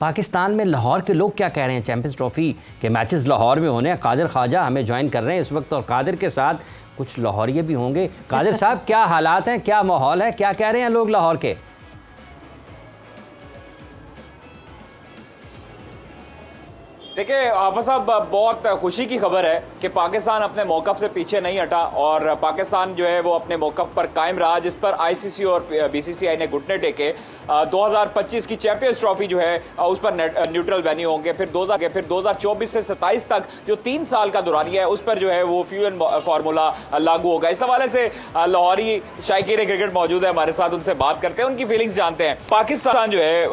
पाकिस्तान में लाहौर के लोग क्या कह रहे हैं? चैंपियंस ट्रॉफी के मैचेस लाहौर में होने हैं। कादिर ख्वाजा हमें ज्वाइन कर रहे हैं इस वक्त और कादिर के साथ कुछ लाहौरिये भी होंगे। कादिर साहब, क्या हालात हैं, क्या माहौल है, क्या कह रहे हैं लोग लाहौर के? देखिए हाफिज साहब, बहुत खुशी की खबर है कि पाकिस्तान अपने मौक़िफ़ से पीछे नहीं हटा और पाकिस्तान जो है वो अपने मौक़िफ़ पर कायम रहा, जिस पर आईसीसी और बीसीसीआई ने घुटने टेके। 2025 की चैंपियंस ट्रॉफी जो है उस पर न्यूट्रल वेन्यू होंगे। फिर 2024 से 27 तक जो 3 साल का दुरानिया है उस पर जो है वो फ्यूजन फार्मूला लागू होगा। इस हवाले से लाहौरी शायकीन क्रिकेट मौजूद है हमारे साथ, उनसे बात करते हैं, उनकी फीलिंग्स जानते हैं। पाकिस्तान जो है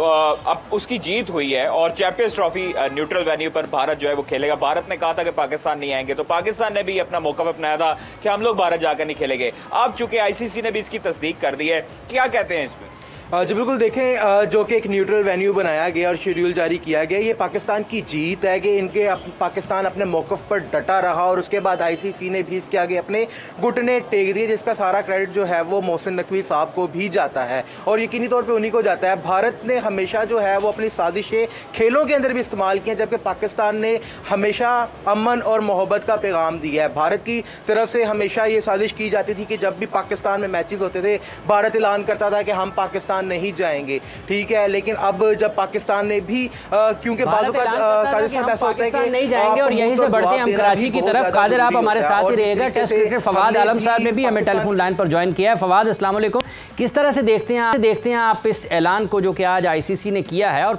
अब उसकी जीत हुई है और चैंपियंस ट्रॉफी न्यूट्रल वेन्यू पर भारत जो है वो खेलेगा। भारत ने कहा था कि पाकिस्तान नहीं आएंगे, तो पाकिस्तान ने भी अपना मौका अपनाया था कि हम लोग भारत जाकर नहीं खेलेंगे। अब चूंकि आईसीसी ने भी इसकी तस्दीक कर दी है, क्या कहते हैं इसमें? जी बिल्कुल, देखें जो कि एक न्यूट्रल वेन्यू बनाया गया और शेड्यूल जारी किया गया, ये पाकिस्तान की जीत है कि पाकिस्तान अपने मौक़िफ़ पर डटा रहा और उसके बाद आईसीसी ने भी इसके आगे अपने घुटने टेक दिए, जिसका सारा क्रेडिट जो है वो मोहसिन नकवी साहब को भी जाता है और यकीनी तौर पे उन्हीं को जाता है। भारत ने हमेशा जो है वो अपनी साजिशें खेलों के अंदर भी इस्तेमाल की हैं, जबकि पाकिस्तान ने हमेशा अमन और मोहब्बत का पैगाम दिया है। भारत की तरफ से हमेशा ये साजिश की जाती थी कि जब भी पाकिस्तान में मैचेस होते थे, भारत ऐलान करता था कि हम पाकिस्तान नहीं जाएंगे, ठीक है। लेकिन अब जब पाकिस्तान ने भी क्योंकि बाजू का ऐसा होता है कि नहीं जाएंगे और यहीं से बढ़ते हैं हम कराची की तरफ। कादिर आप हमारे साथ ही रहेगा। टेस्ट क्रिकेट फवाद आलम साहब ने भी हमें टेलीफोन लाइन पर ज्वाइन किया है। फवाद, अस्सलाम वालेकुम। किस तरह से देखते हैं आप इस ऐलान को जो कि आज आईसीसी ने किया है और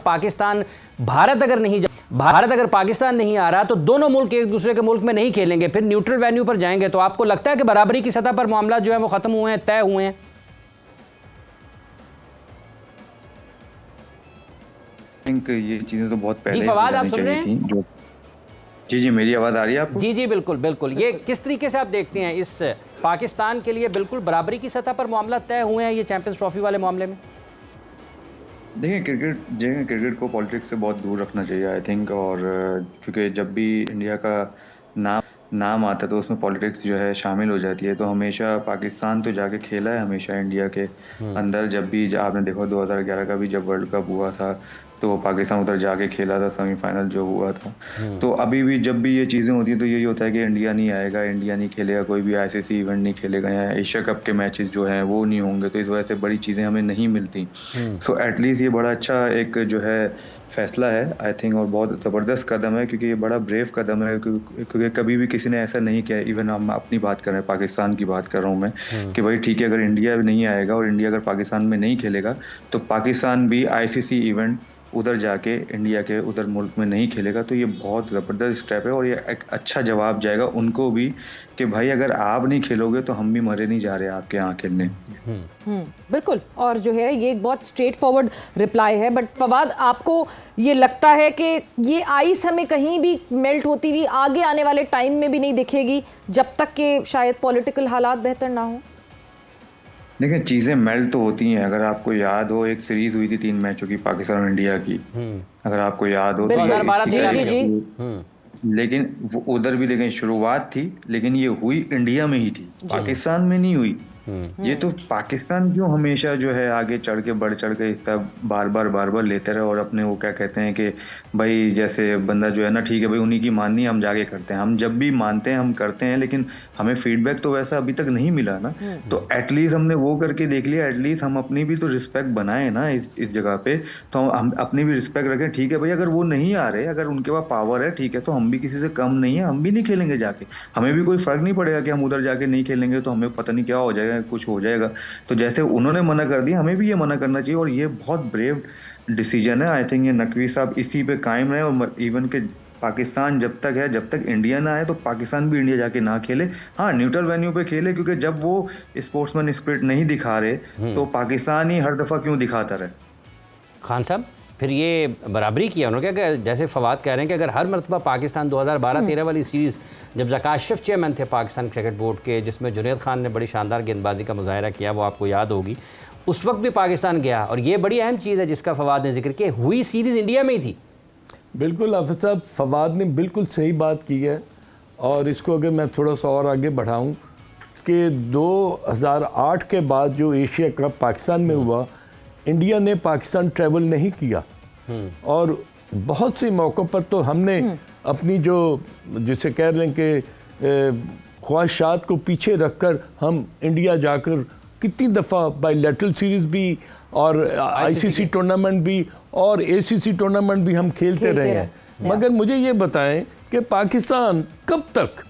भारत अगर पाकिस्तान नहीं आ रहा तो दोनों मुल्क एक दूसरे के मुल्क में नहीं खेलेंगे, फिर न्यूट्रल वेन्यू पर जाएंगे, तो आपको लगता है कि बराबरी की सतह पर मामला जो है वो खत्म हुए हैं, तय हुए हैं? थिंक ये चीज़ें तो बहुत पहले फवाद आप सुन रहे हैं? जो जी मेरी आवाज़ आ रही है आपको? जी बिल्कुल। ये किस तरीके से आप देखते हैं, इस पाकिस्तान के लिए बिल्कुल बराबरी की सतह पर मामला तय हुए हैं ये चैंपियंस ट्रॉफी वाले मामले में? देखिए क्रिकेट को पॉलिटिक्स से बहुत दूर रखना चाहिए आई थिंक, और चूँकि जब भी इंडिया का नाम आता है तो उसमें पॉलिटिक्स जो है शामिल हो जाती है। तो हमेशा पाकिस्तान तो जाके खेला है हमेशा इंडिया के अंदर। जब भी आपने देखा 2011 का भी जब वर्ल्ड कप हुआ था तो पाकिस्तान उधर जाके खेला था, सेमीफाइनल जो हुआ था। तो अभी भी जब भी ये चीज़ें होती हैं तो यही होता है कि इंडिया नहीं आएगा, इंडिया नहीं खेलेगा, कोई भी आईसीसी इवेंट नहीं खेलेगा या एशिया कप के मैचेस जो हैं वो नहीं होंगे, तो इस वजह से बड़ी चीज़ें हमें नहीं मिलती। सो एटलीस्ट ये बड़ा अच्छा एक जो है फैसला है आई थिंक, और बहुत ज़बरदस्त कदम है, क्योंकि ये बड़ा ब्रेव कदम है, क्योंकि कभी भी किसी ने ऐसा नहीं किया। इवन हम अपनी बात कर रहे हैं, पाकिस्तान की बात कर रहा हूँ मैं, कि भाई ठीक है, अगर इंडिया नहीं आएगा और इंडिया अगर पाकिस्तान में नहीं खेलेगा तो पाकिस्तान भी आईसीसी इवेंट उधर जाके इंडिया के उधर मुल्क में नहीं खेलेगा। तो ये बहुत ज़बरदस्त स्टेप है और ये एक अच्छा जवाब जाएगा उनको भी कि भाई अगर आप नहीं खेलोगे तो हम भी मरे नहीं जा रहे आपके यहाँ खेलने। बिल्कुल, और जो है ये एक बहुत स्ट्रेट फॉरवर्ड रिप्लाई है। बट फवाद, आपको ये लगता है कि ये आइस हमें कहीं भी मेल्ट होती हुई आगे आने वाले टाइम में भी नहीं दिखेगी जब तक कि शायद पॉलिटिकल हालात बेहतर ना हो? देखिए चीज़ें मेल्ट तो होती हैं। अगर आपको याद हो, एक सीरीज हुई थी 3 मैचों की पाकिस्तान और इंडिया की, अगर आपको याद हो तो लेकिन वो उधर भी देखें शुरुआत थी, लेकिन ये हुई इंडिया में ही थी, पाकिस्तान में नहीं हुई। ये तो पाकिस्तान क्यों हमेशा जो है आगे चढ़ के बढ़ चढ़ के हिस्सा बार बार लेते रहे और अपने वो क्या कहते हैं कि भाई जैसे बंदा जो है ना, ठीक है भाई उन्हीं की माननी हम जाके करते हैं, हम जब भी मानते हैं हम करते हैं, लेकिन हमें फीडबैक तो वैसा अभी तक नहीं मिला ना। तो एटलीस्ट हमने वो करके देख लिया, एटलीस्ट हम अपनी भी तो रिस्पेक्ट बनाए ना इस जगह पे, तो हम अपनी भी रिस्पेक्ट रखें। ठीक है भाई, अगर वो नहीं आ रहे, अगर उनके पास पावर है, ठीक है, तो हम भी किसी से कम नहीं है, हम भी नहीं खेलेंगे जाके, हमें भी कोई फर्क नहीं पड़ेगा कि हम उधर जाके नहीं खेलेंगे तो हमें पता नहीं क्या हो जाएगा, कुछ हो जाएगा। तो जैसे उन्होंने मना कर दिया, हमें भी ये मना करना चाहिए और ये बहुत ब्रेव डिसीजन है। आई थिंक ये नकवी साहब इसी पे कायम रहे और इवन के पाकिस्तान जब तक है, जब तक इंडिया ना आए तो पाकिस्तान भी इंडिया जाके ना खेले, हाँ न्यूट्रल वेन्यू पे खेले, क्योंकि जब वो स्पोर्ट्समैन स्पिरिट नहीं दिखा रहे तो पाकिस्तान ही हर दफ़ा क्यों दिखाता रहे। खान साहब, फिर ये बराबरी किया उन्होंने क्या, जैसे फवाद कह रहे हैं कि अगर हर मरतबा पाकिस्तान 2012-13 वाली सीरीज़ जब ज़काशफ चेयरमैन थे पाकिस्तान क्रिकेट बोर्ड के, जिसमें जुनैद खान ने बड़ी शानदार गेंदबाजी का मुजाहरा किया, वो आपको याद होगी, उस वक्त भी पाकिस्तान गया और ये बड़ी अहम चीज़ है जिसका फवाद ने जिक्र किया, हुई सीरीज़ इंडिया में ही थी। बिल्कुल हाफिज़ साहब, फवाद ने बिल्कुल सही बात की है और इसको अगर मैं थोड़ा सा और आगे बढ़ाऊँ कि 2008 के बाद जो एशिया कप पाकिस्तान में हुआ, इंडिया ने पाकिस्तान ट्रैवल नहीं किया और बहुत से मौक़ों पर तो हमने अपनी जो जिसे कह रहे हैं कि ख्वाहिशात को पीछे रखकर हम इंडिया जाकर कितनी दफ़ा बायलैटरल सीरीज़ भी और आईसीसी टूर्नामेंट भी और एसीसी टूर्नामेंट भी हम खेलते रहे हैं। मगर मुझे ये बताएं कि पाकिस्तान कब तक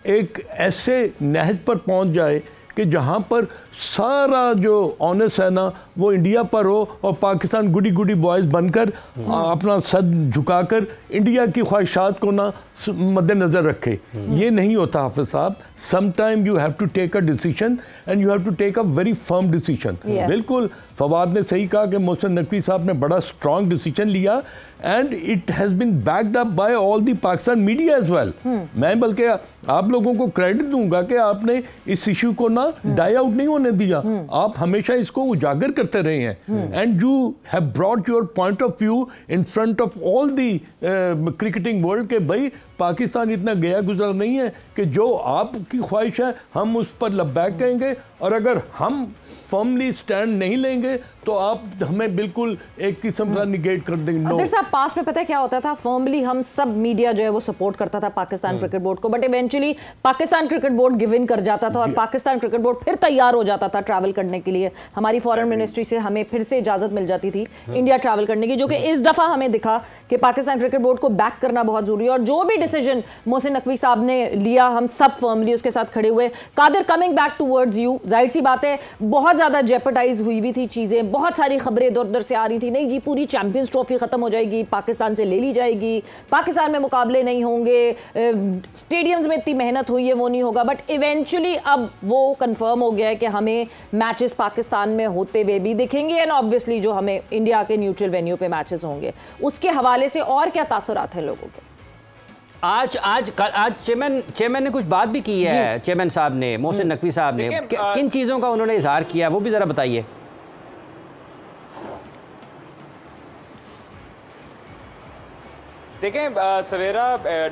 एक ऐसे नहज पर पहुंच जाए कि जहां पर सारा जो ऑनर्स है ना वो इंडिया पर हो और पाकिस्तान गुडी गुडी बॉयज़ बनकर अपना सर झुकाकर इंडिया की ख्वाहिशात को ना मद्देनज़र रखे। ये नहीं होता हाफिज़ साहब। Some time you have to take a decision and you have to take a very firm decision. बिल्कुल फवाद ने सही कहा कि मोहसिन नकवी साहब ने बड़ा स्ट्रॉन्ग डिसीजन लिया and it has been backed up by all the Pakistan media as well. मैं बल्कि आप लोगों को क्रेडिट दूंगा कि आपने इस इशू को ना डाई आउट नहीं होने दिया। आप हमेशा इसको उजागर करते रहे हैं and you have brought your point of view in front of all the cricketing world के भाई पाकिस्तान इतना गया गुजरा नहीं है कि जो आपकी ख्वाहिश है हम उस पर लब्बैक कहेंगे, और अगर हम फर्मली स्टैंड नहीं लेंगे तो आप हमें बिल्कुल एक किस्म का निगेट कर देंगे। अजहर साहब, पास में पता है क्या होता था, फर्मली हम सब मीडिया जो है वो सपोर्ट करता था पाकिस्तान क्रिकेट बोर्ड को, but eventually Pakistan cricket board give in कर जाता था और पाकिस्तान क्रिकेट बोर्ड फिर तैयार हो जाता था ट्रैवल करने के लिए। हमारी फॉरेन मिनिस्ट्री से हमें फिर से इजाजत मिल जाती थी इंडिया ट्रैवल करने की, जो कि इस दफा हमें दिखा कि पाकिस्तान क्रिकेट बोर्ड को बैक करना बहुत जरूरी है और जो भी डिसीजन मोहसिन नकवी साहब ने लिया हम सब फर्मली उसके साथ खड़े हुए। Qadir, coming back towards you, जाहिर सी बात है बहुत ज्यादा जेपरडाइज हुई हुई थी चीजें, बहुत सारी खबरें इधर उधर से आ रही थी, नहीं जी पूरी चैंपियंस ट्रॉफी खत्म हो जाएगी, पाकिस्तान से ले ली जाएगी, पाकिस्तान में मुकाबले नहीं होंगे, स्टेडियम्स में इतनी मेहनत हुई है वो नहीं होगा, बट इवेंचुअली अब वो कंफर्म हो गया है कि हमें मैचेस पाकिस्तान में होते हुए भी दिखेंगे एंड ऑब्वियसली जो हमें इंडिया के न्यूट्रल वेन्यू पे मैचेस होंगे। उसके हवाले से और क्या तासुरात हैं लोगों के? आज चेयरमैन ने कुछ बात भी की है, चेयरमैन साहब ने, मोहसिन नकवी साहब ने किन चीज़ों का उन्होंने इजहार किया वो भी ज़रा बताइए। देखें सवेरा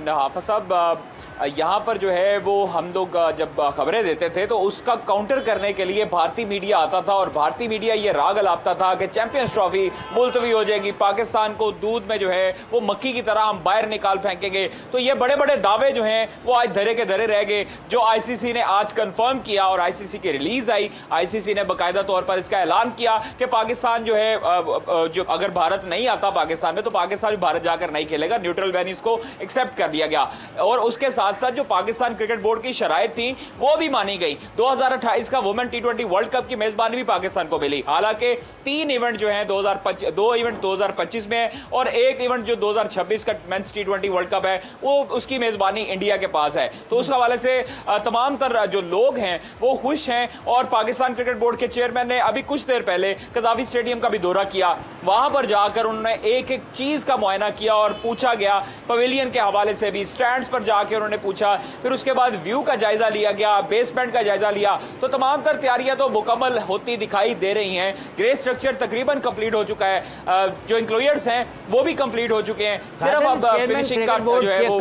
हाफिज़ साहब, यहाँ पर जो है वो हम लोग जब खबरें देते थे तो उसका काउंटर करने के लिए भारतीय मीडिया आता था और भारतीय मीडिया ये राग अलापता था कि चैंपियंस ट्रॉफी मुलतवी हो जाएगी, पाकिस्तान को दूध में जो है वो मक्खी की तरह हम बाहर निकाल फेंकेंगे। तो ये बड़े बड़े दावे जो हैं वो आज धरे के धरे रह गए, जो आईसीसी ने आज कंफर्म किया और आईसीसी की रिलीज आई। आईसीसी ने बाकायदा तौर पर इसका ऐलान किया कि पाकिस्तान जो है जो अगर भारत नहीं आता पाकिस्तान में तो पाकिस्तान भी भारत जाकर नहीं खेलेगा, न्यूट्रल वेन्यूज को एक्सेप्ट कर दिया गया और उसके साथ साथ जो पाकिस्तान क्रिकेट बोर्ड की शराइत थी वो भी मानी गई। 2028 का वुमेन टी20 वर्ल्ड कप की मेजबानी भी पाकिस्तान को मिली। हालांकि 3 इवेंट जो हैं 2 इवेंट 2025 में है और एक इवेंट जो 2026 का मेंस टी20 वर्ल्ड कप है वो उसकी मेजबानी इंडिया के पास है। तो उस हवाले से तमाम तर जो लोग हैं वो खुश हैं और पाकिस्तान क्रिकेट बोर्ड के चेयरमैन ने अभी कुछ देर पहले कज़ाफी स्टेडियम का भी दौरा किया। वहां पर जाकर उन्होंने एक एक चीज का मुआयना किया और पूछा गया, पवेलियन के हवाले से भी, स्टैंड्स पर जाकर उन्होंने पूछा, फिर उसके बाद व्यू का जायजा लिया गया, बेसमेंट का जायजा लिया। तो तमाम तर तैयारियां तो मुकम्मल होती दिखाई दे रही हैं। ग्रे स्ट्रक्चर तकरीबन कंप्लीट हो चुका है, जो इंक्लोयर्स हैं वो भी कंप्लीट हो चुके हैं। सिर्फ अब फिनिशिंग का जो है वो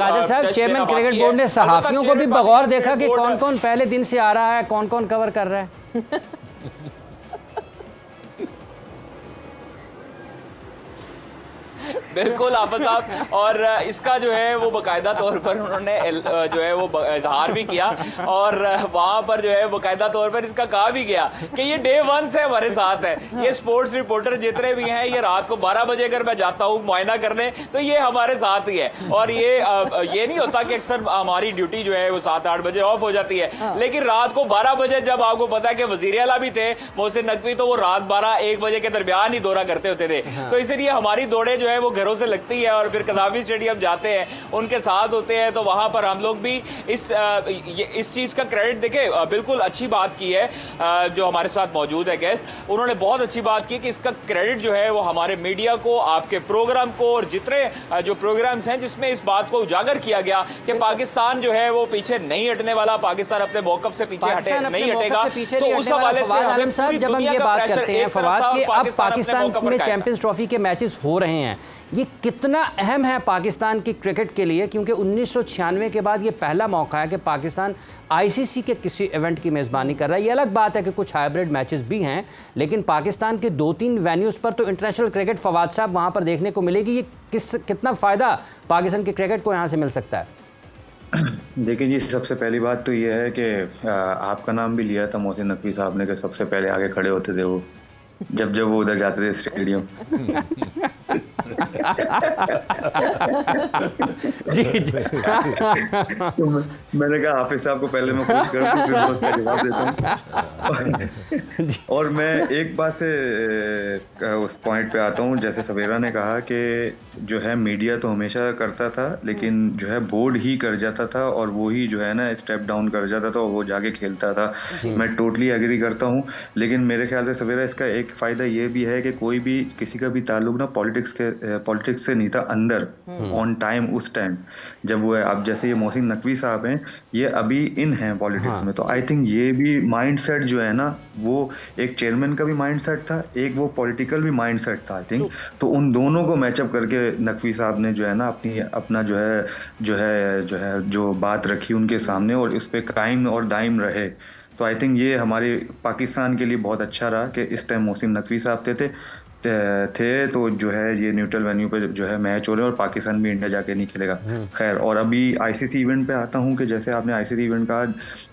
चेयरमैन क्रिकेट बोर्ड ने सहाफियों को भी बगौर देखा कि कौन कौन पहले दिन से आ रहा है, कौन कौन कवर कर रहा है। बिल्कुल हाफिज़ साहब, और इसका जो है वो बाकायदा तौर पर उन्होंने जो है वो इजहार भी किया और वहाँ पर जो है बाकायदा तौर पर इसका कहा भी गया कि ये डे 1 से हमारे साथ है। ये स्पोर्ट्स रिपोर्टर जितने भी हैं ये रात को 12 बजे अगर मैं जाता हूँ मुआयना करने तो ये हमारे साथ ही है। और ये नहीं होता कि अक्सर हमारी ड्यूटी जो है वो 7-8 बजे ऑफ हो जाती है, लेकिन रात को 12 बजे जब आपको पता है कि वज़ीर आला भी थे मोहसिन नकवी, तो वो रात 12-1 बजे के दरमियान ही दौरा करते होते थे। तो इसलिए हमारी दौड़े जो है वो घरों से लगती है और फिर कज़ाफी स्टेडियम जाते हैं, उनके साथ होते हैं। तो वहां पर हम लोग भी इस चीज का क्रेडिट देखे। बिल्कुल अच्छी बात की है जो हमारे साथ मौजूद है गेस्ट, उन्होंने बहुत अच्छी बात की कि इसका क्रेडिट जो है वो हमारे मीडिया को, आपके प्रोग्राम को और जितने जो प्रोग्राम्स हैं जिसमें इस बात को उजागर किया गया कि पाकिस्तान जो है वो पीछे नहीं हटने वाला, पाकिस्तान अपने मौकफ से पीछे नहीं हटेगा। तो उस हवाले से जब हम ये बात करते हैं फवाद कि अब पाकिस्तान में चैंपियंस ट्रॉफी के मैचेस हो रहे हैं, ये कितना अहम है पाकिस्तान की क्रिकेट के लिए, क्योंकि 1996 के बाद ये पहला मौका है कि पाकिस्तान आईसीसी के किसी इवेंट की मेज़बानी कर रहा है। ये अलग बात है कि कुछ हाइब्रिड मैचेस भी हैं, लेकिन पाकिस्तान के 2-3 वेन्यूज़ पर तो इंटरनेशनल क्रिकेट फवाद साहब वहाँ पर देखने को मिलेगी। ये कितना फ़ायदा पाकिस्तान के क्रिकेट को यहाँ से मिल सकता है? देखिए जी, सबसे पहली बात तो ये है कि आपका नाम भी लिया था मोहसिन नकवी साहब ने कि सबसे पहले आगे खड़े होते थे वो, जब वो उधर जाते थे स्टेडियम। जी जी। तो मैंने कहा हाफिज साहब को पहले मैं खुश करूँ, फिर उसका जवाब देता हूँ। और मैं एक बात से उस पॉइंट पे आता हूँ, जैसे सवेरा ने कहा कि जो है मीडिया तो हमेशा करता था, लेकिन जो है बोर्ड ही कर जाता था और वो ही जो है ना स्टेप डाउन कर जाता था और वो जाके खेलता था। मैं टोटली एग्री करता हूँ, लेकिन मेरे ख्याल से सवेरा इसका एक फ़ायदा ये भी है कि कोई भी किसी का भी ताल्लुक ना पॉलिटिक्स से नहीं था अंदर ऑन टाइम, उस टाइम जब वो है। अब जैसे ये मोहसिन नकवी साहब हैं, ये अभी इन हैं पॉलिटिक्स में, तो आई थिंक ये भी माइंडसेट जो है ना, वो एक चेयरमैन का भी माइंडसेट था, एक वो पॉलिटिकल भी माइंडसेट था आई थिंक। तो उन दोनों को मैचअप करके नकवी साहब ने जो है ना अपना जो बात रखी उनके सामने और उस पर कायम और दायम रहे। तो आई थिंक ये हमारे पाकिस्तान के लिए बहुत अच्छा रहा कि इस टाइम मोहसिन नकवी साहब थे तो जो है ये न्यूट्रल वेन्यू पे जो है मैच हो रहे हैं और पाकिस्तान भी इंडिया जाके नहीं खेलेगा। खैर, और अभी आईसीसी इवेंट पे आता हूँ कि जैसे आपने आईसीसी इवेंट कहा,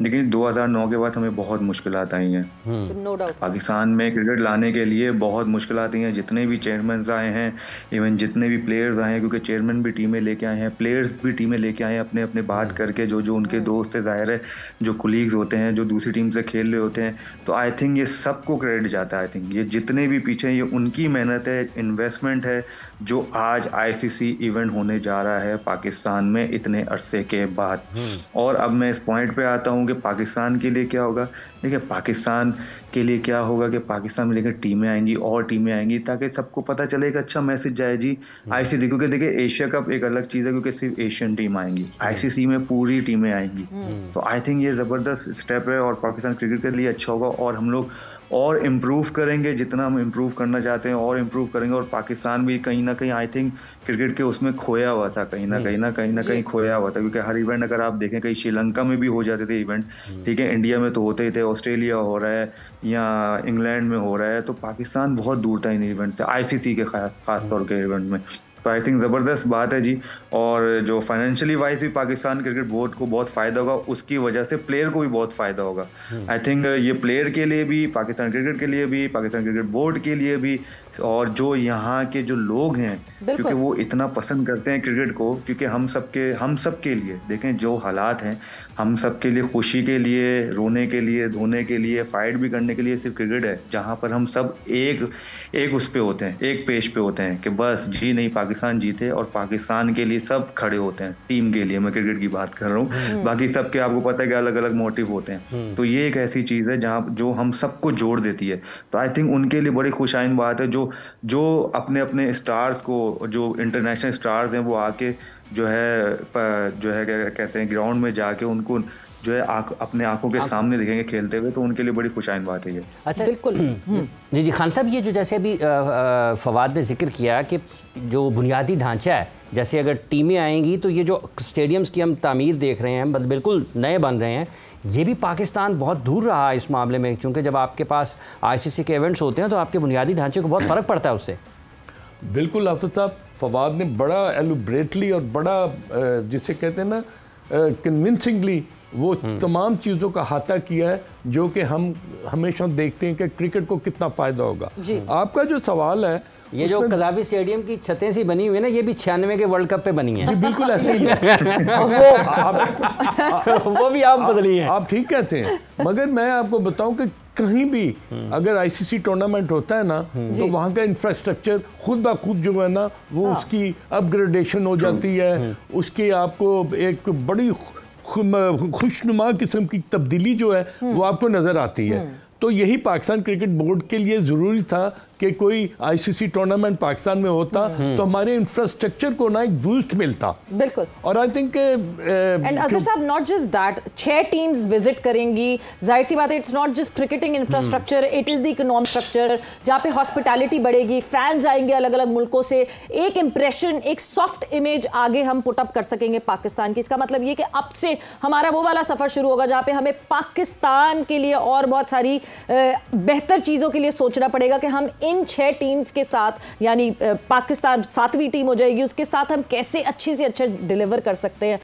लेकिन 2009 के बाद हमें बहुत मुश्किलात आई हैं पाकिस्तान में क्रिकेट लाने के लिए, बहुत मुश्किलात आई हैं। जितने भी चेयरमैन आए हैं, इवन जितने भी प्लेयर्स आए हैं, क्योंकि चेयरमैन भी टीमें लेके आए हैं, प्लेयर्स भी टीमें लेके आए हैं अपने अपने बात करके, जो उनके दोस्त है, ज़ाहिर है जो कुलीग्स होते हैं, जो दूसरी टीम से खेल रहे होते हैं। तो आई थिंक ये सबको क्रेडिट जाता है। आई थिंक ये जितने भी पीछे ये उनकी मेहनत है, इन्वेस्टमेंट है, जो आज आईसीसी इवेंट होने जा रहा है पाकिस्तान में इतने अरसे के बाद। और अब मैं इस पॉइंट पे आता हूँ कि पाकिस्तान के लिए क्या होगा। देखिए, पाकिस्तान के लिए क्या होगा कि पाकिस्तान में लेकर टीमें आएंगी और टीमें आएंगी, ताकि सबको पता चले एक अच्छा मैसेज जाए जी आईसीसी। क्योंकि देखिए, एशिया कप एक अलग चीज़ है, क्योंकि सिर्फ एशियन टीम आएंगी, आईसीसी में पूरी टीमें आएंगी। तो आई थिंक ये ज़बरदस्त स्टेप है और पाकिस्तान क्रिकेट के लिए अच्छा होगा। और हम लोग और इम्प्रूव करेंगे, जितना हम इम्प्रूव करना चाहते हैं और इम्प्रूव करेंगे। और पाकिस्तान भी कहीं ना कहीं आई थिंक क्रिकेट के उसमें खोया हुआ था, कहीं ना कहीं खोया हुआ था, क्योंकि हर इवेंट अगर आप देखें, कहीं श्रीलंका में भी हो जाते थे इवेंट, ठीक है, इंडिया में तो होते ही थे, ऑस्ट्रेलिया हो रहा है या इंग्लैंड में हो रहा है, तो पाकिस्तान बहुत दूर था इन इवेंट से, आईसीसी के खास तौर के इवेंट में। तो आई थिंक ज़बरदस्त बात है जी। और जो फाइनेंशियली वाइज भी पाकिस्तान क्रिकेट बोर्ड को बहुत फ़ायदा होगा, उसकी वजह से प्लेयर को भी बहुत फ़ायदा होगा। आई थिंक ये प्लेयर के लिए भी, पाकिस्तान क्रिकेट के लिए भी, पाकिस्तान क्रिकेट बोर्ड के लिए भी, और जो यहाँ के जो लोग हैं, क्योंकि वो इतना पसंद करते हैं क्रिकेट को, क्योंकि हम सब के लिए देखें जो हालात हैं, हम सब के लिए खुशी के लिए, रोने के लिए, धोने के लिए, फाइट भी करने के लिए सिर्फ क्रिकेट है, जहाँ पर हम सब एक उस पे होते हैं, एक पेज पे होते हैं कि बस जी नहीं, पाकिस्तान जीते, और पाकिस्तान के लिए सब खड़े होते हैं, टीम के लिए। मैं क्रिकेट की बात कर रहा हूँ, बाकी सबके आपको पता है कि अलग अलग मोटिव होते हैं। तो ये एक ऐसी चीज़ है जहाँ जो हम सबको जोड़ देती है। तो आई थिंक उनके लिए बड़ी खुशाइन बात है, जो अपने स्टार्स को, जो इंटरनेशनल स्टार्स हैं, वो आके जो है क्या कहते हैं, ग्राउंड में जाके उनको जो है अपने आंखों के सामने दिखेंगे खेलते हुए, तो उनके लिए बड़ी खुशाइन बात है ये। अच्छा, बिल्कुल। जी खान साहब, ये जो जैसे अभी फवाद ने जिक्र किया कि जो बुनियादी ढांचा है, जैसे अगर टीमें आएंगी तो ये जो स्टेडियम्स की हम तामीर देख रहे हैं, बिल्कुल नए बन रहे हैं, ये भी पाकिस्तान बहुत दूर रहा है इस मामले में, क्योंकि जब आपके पास आईसीसी के इवेंट्स होते हैं तो आपके बुनियादी ढांचे को बहुत फ़र्क पड़ता है उससे। बिल्कुल हाफिज साहब, फवाद ने बड़ा एलुब्रेटली और बड़ा जिसे कहते हैं ना कन्विंसिंगली वो तमाम चीज़ों का अहाता किया है, जो कि हम हमेशा देखते हैं कि क्रिकेट को कितना फ़ायदा होगा। आपका जो सवाल है, ये जो कज़ाफ़ी स्टेडियम की छतें सी बनी हुई है ना, ये भी 96 के वर्ल्ड कप पे बनी है। जी बिल्कुल ऐसे ही है। वो भी आप बदली हैं। आप ठीक कहते हैं, मगर मैं आपको बताऊं कि कहीं भी अगर आईसीसी टूर्नामेंट होता है ना, तो वहाँ का इंफ्रास्ट्रक्चर खुद ब खुद जो है ना, वो उसकी अपग्रेडेशन हो जाती है, उसकी आपको एक बड़ी खुशनुमा किस्म की तब्दीली जो है वो आपको नज़र आती है। तो यही पाकिस्तान क्रिकेट बोर्ड के लिए ज़रूरी था कि कोई आईसीसी टूर्नामेंट पाकिस्तान में होता तो हमारे इंफ्रास्ट्रक्चर को ना एक बूस्ट मिलता। बिल्कुल। और आई थिंक एंड अजहर साहब, not just that, 6 teams visit करेंगी, जाहिर सी बात है it's not just cricketing infrastructure, it is the economic structure जहाँ पे हॉस्पिटैलिटी बढ़ेगी, फैंस आएंगे अलग अलग मुल्कों से, एक इंप्रेशन, एक सॉफ्ट इमेज आगे हम पुट अप कर सकेंगे पाकिस्तान की। इसका मतलब ये कि अब से हमारा वो वाला सफर शुरू होगा जहाँ पे हमें पाकिस्तान के लिए और बहुत सारी बेहतर चीजों के लिए सोचना पड़ेगा कि हम इन 6 टीम्स के साथ, यानी पाकिस्तान 7वीं टीम हो जाएगी, उसके साथ हम कैसे अच्छे से अच्छा डिलीवर कर सकते हैं।